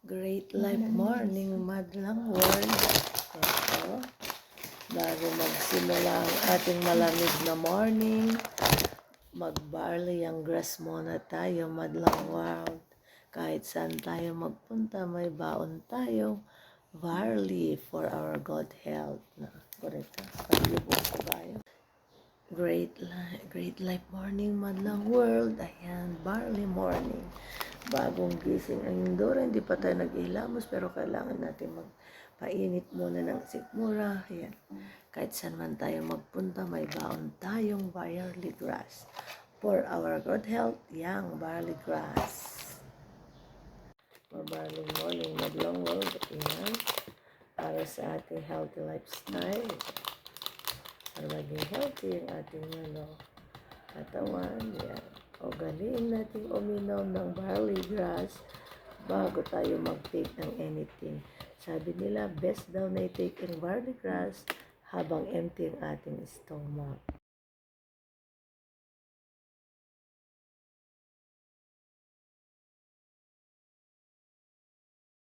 Great Life Morning Madlang World. Ito, bago magsimula ang ating malamig na morning, mag-barley ang grass muna tayo, Madlang World. Kahit saan tayo magpunta, may baon tayo. Barley for our good health. Correct. Paglibot ko tayo. Great Life Morning Madlang World. Ayan, barley morning. Bagong gising ang Indora, hindi pa tayo nag-ilamos pero kailangan natin magpainit muna ng sikmura. Ayan. Kahit saan man tayo magpunta, may baon tayong barley grass. For our good health, yang barley grass. For barley morning, Madlang World. Ayan. Para sa ating healthy lifestyle. Para maging healthy ang ating katawan. Yan. O galing natin uminom ng barley grass bago tayo mag-take ng anything. Sabi nila, best daw na i-take ang barley grass habang empty ang ating stomach.